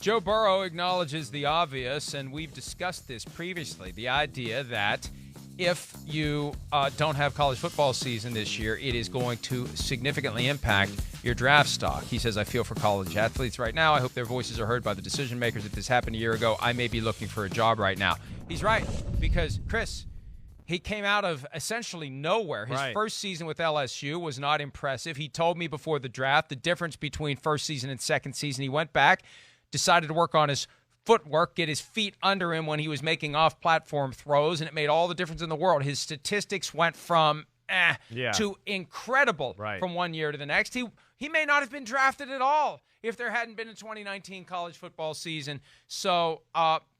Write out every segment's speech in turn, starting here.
Joe Burrow acknowledges the obvious, and we've discussed this previously, the idea that if you don't have college football season this year, it is going to significantly impact your draft stock. He says, I feel for college athletes right now. I hope their voices are heard by the decision makers. If this happened a year ago, I may be looking for a job right now. He's right, because, Chris, he came out of essentially nowhere. His first season with LSU was not impressive. He told me before the draft the difference between first season and second season. He went back, decided to work on his footwork, get his feet under him when he was making off-platform throws, and it made all the difference in the world. His statistics went from to incredible from one year to the next. He may not have been drafted at all if there hadn't been a 2019 college football season. So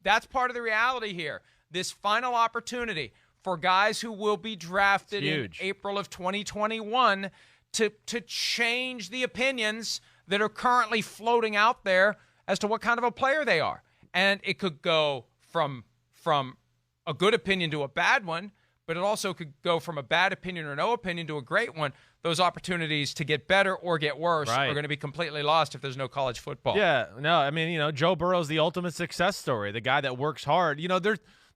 that's part of the reality here. This final opportunity for guys who will be drafted in April of 2021 to change the opinions that are currently floating out there as to what kind of a player they are. And it could go from a good opinion to a bad one, but it also could go from a bad opinion or no opinion to a great one. Those opportunities to get better or get worse are going to be completely lost if there's no college football. Yeah, no, I mean, Joe Burrow's the ultimate success story, the guy that works hard.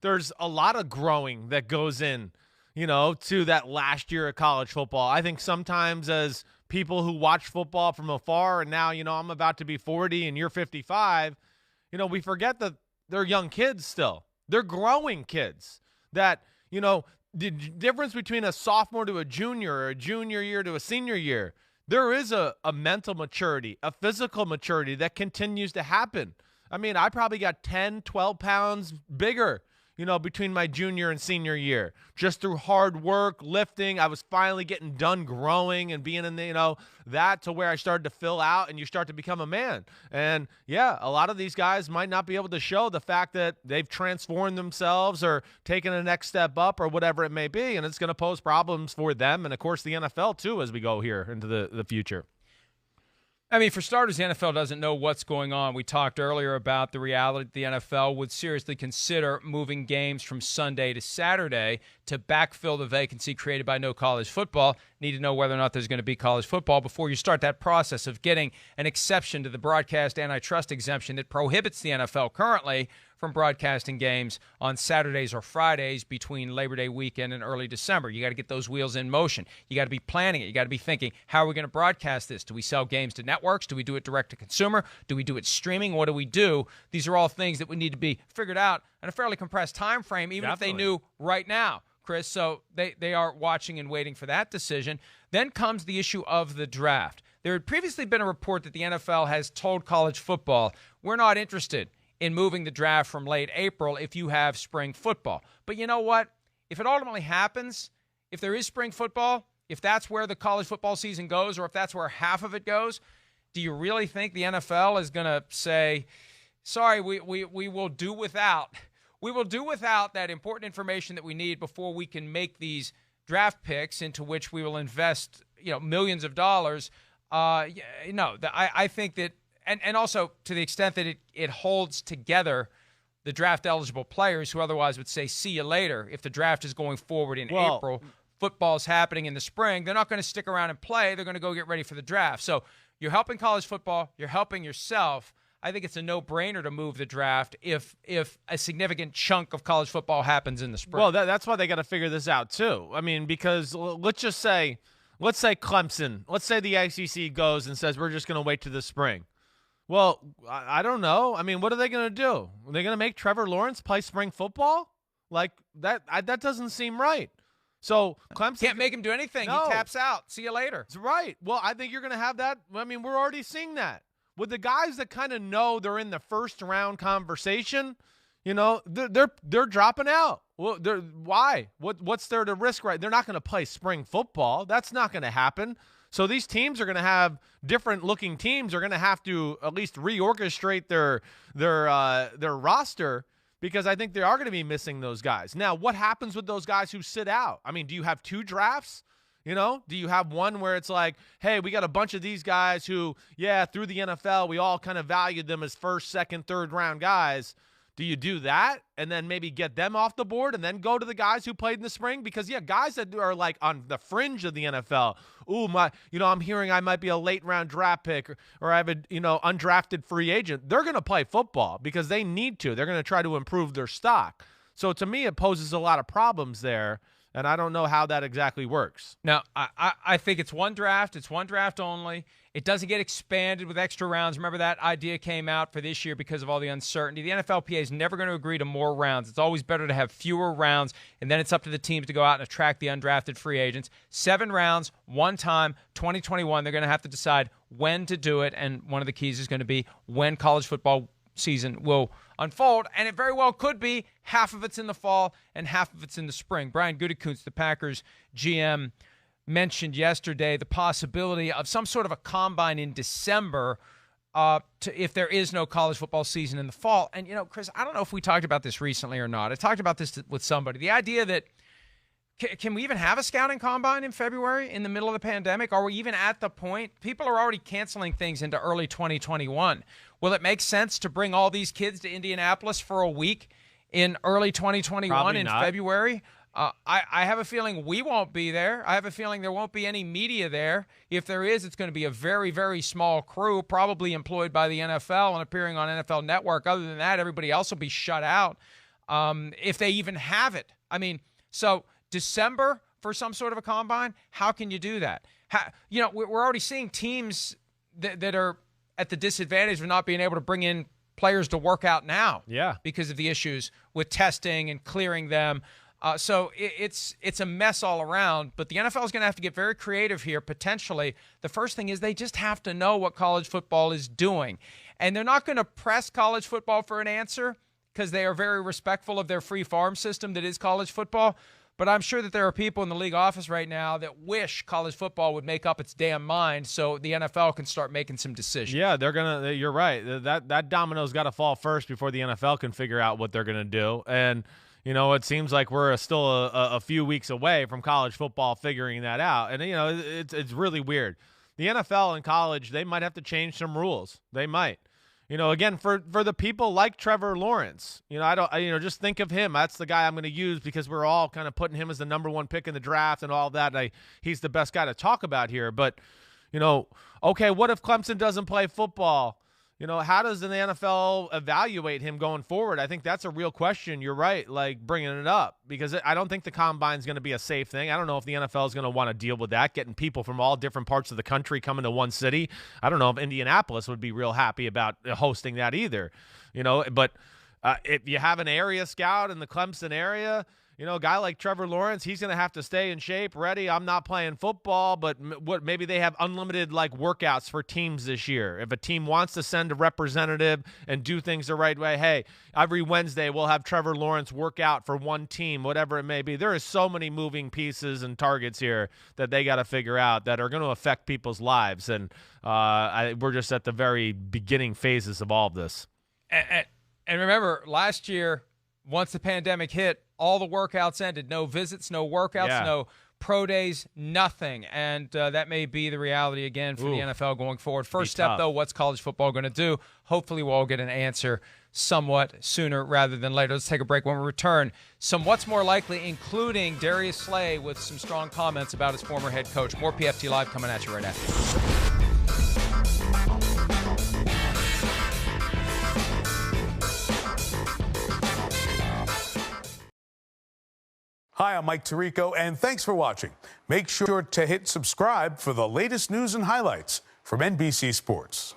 There's a lot of growing that goes in, to that last year of college football. I think sometimes as people who watch football from afar, and now, I'm about to be 40 and you're 55, we forget that they're young kids still. They're growing kids that, the difference between a sophomore to a junior or a junior year to a senior year, there is a mental maturity, a physical maturity that continues to happen. I mean, I probably got 10, 12 pounds bigger, between my junior and senior year, just through hard work, lifting. I was finally getting done growing and being in the, that to where I started to fill out and you start to become a man. And yeah, a lot of these guys might not be able to show the fact that they've transformed themselves or taken a next step up or whatever it may be. And it's going to pose problems for them. And of course the NFL too, as we go here into the future. I mean, for starters, the NFL doesn't know what's going on. We talked earlier about the reality that the NFL would seriously consider moving games from Sunday to Saturday to backfill the vacancy created by no college football. Need to know whether or not there's going to be college football before you start that process of getting an exception to the broadcast antitrust exemption that prohibits the NFL currently from broadcasting games on Saturdays or Fridays between Labor Day weekend and early December. You got to get those wheels in motion. You got to be planning it. You got to be thinking, how are we going to broadcast this? Do we sell games to networks? Do we do it direct to consumer? Do we do it streaming? What do we do? These are all things that would need to be figured out in a fairly compressed time frame, even if they knew right now, Chris. So they are watching and waiting for that decision. Then comes the issue of the draft. There had previously been a report that the NFL has told college football, we're not interested in moving the draft from late April if you have spring football. But you know what? If it ultimately happens, if there is spring football, if that's where the college football season goes, or if that's where half of it goes, do you really think the NFL is going to say, sorry, we will do without. We will do without that important information that we need before we can make these draft picks into which we will invest, millions of dollars. I think that, and also to the extent that it holds together the draft-eligible players who otherwise would say, see you later. If the draft is going forward in April, football's happening in the spring, they're not going to stick around and play. They're going to go get ready for the draft. So you're helping college football. You're helping yourself. I think it's a no-brainer to move the draft if a significant chunk of college football happens in the spring. Well, that's why they got to figure this out too. I mean, because let's say Clemson, let's say the ACC goes and says, we're just going to wait to the spring. Well, I don't know. I mean, what are they going to do? Are they going to make Trevor Lawrence play spring football? Like that doesn't seem right. So Clemson can't make him do anything. No. He taps out. See you later. That's right. Well, I think you're going to have that. I mean, we're already seeing that with the guys that kind of know they're in the first round conversation. They're dropping out. Well, why? What's there to risk? Right? They're not going to play spring football. That's not going to happen. So these teams are going to have different looking teams. Are going to have to at least reorchestrate their roster, because I think they are going to be missing those guys. Now, what happens with those guys who sit out? I mean, do you have two drafts? Do you have one where it's like, hey, we got a bunch of these guys who, through the NFL, we all kind of valued them as first, second, third round guys. Do you do that and then maybe get them off the board and then go to the guys who played in the spring? Because, yeah, guys that are like on the fringe of the NFL, I'm hearing I might be a late round draft pick or I have a, undrafted free agent. They're going to play football because they need to. They're going to try to improve their stock. So to me, it poses a lot of problems there. And I don't know how that exactly works. Now, I think it's one draft. It's one draft only. It doesn't get expanded with extra rounds. Remember that idea came out for this year because of all the uncertainty. The NFLPA is never going to agree to more rounds. It's always better to have fewer rounds, and then it's up to the teams to go out and attract the undrafted free agents. 7 rounds, one time, 2021. They're going to have to decide when to do it, and one of the keys is going to be when college football season will unfold, and it very well could be half of it's in the fall and half of it's in the spring. Brian Gutekunst, the Packers GM, mentioned yesterday the possibility of some sort of a combine in December if there is no college football season in the fall. And, Chris, I don't know if we talked about this recently or not. I talked about this with somebody. The idea that can we even have a scouting combine in February in the middle of the pandemic? Are we even at the point? People are already canceling things into early 2021. Will it make sense to bring all these kids to Indianapolis for a week in early 2021 Probably in not. February? I have a feeling we won't be there. I have a feeling there won't be any media there. If there is, it's going to be a very, very small crew, probably employed by the NFL and appearing on NFL Network. Other than that, everybody else will be shut out if they even have it. So December for some sort of a combine, how can you do that? We're already seeing teams that are at the disadvantage of not being able to bring in players to work out now because of the issues with testing and clearing them. So it's a mess all around, but the NFL is going to have to get very creative here, potentially. The first thing is they just have to know what college football is doing. And they're not going to press college football for an answer because they are very respectful of their free farm system that is college football. But I'm sure that there are people in the league office right now that wish college football would make up its damn mind so the NFL can start making some decisions. Yeah, you're right. That domino's got to fall first before the NFL can figure out what they're going to do. And it seems like we're still a few weeks away from college football figuring that out. And, it's really weird. The NFL and college, they might have to change some rules. They might. Again, for the people like Trevor Lawrence, just think of him. That's the guy I'm going to use because we're all kind of putting him as the number 1 pick in the draft and all that. He's the best guy to talk about here. But, okay, what if Clemson doesn't play football? How does the NFL evaluate him going forward? I think that's a real question. You're right, bringing it up, because I don't think the combine is going to be a safe thing. I don't know if the NFL is going to want to deal with that, getting people from all different parts of the country coming to one city. I don't know if Indianapolis would be real happy about hosting that either. But if you have an area scout in the Clemson area, a guy like Trevor Lawrence, he's going to have to stay in shape, ready. I'm not playing football, but maybe they have unlimited workouts for teams this year. If a team wants to send a representative and do things the right way, hey, every Wednesday we'll have Trevor Lawrence work out for one team, whatever it may be. There is so many moving pieces and targets here that they got to figure out that are going to affect people's lives. And we're just at the very beginning phases of all of this. And remember, last year, once the pandemic hit, all the workouts ended. No visits, no workouts, no pro days, nothing. And that may be the reality again for the NFL going forward. First step, though, what's college football going to do? Hopefully we'll all get an answer somewhat sooner rather than later. Let's take a break. When we return, some what's more likely, including Darius Slay with some strong comments about his former head coach. More PFT Live coming at you right after. Hi, I'm Mike Tirico, and thanks for watching. Make sure to hit subscribe for the latest news and highlights from NBC Sports.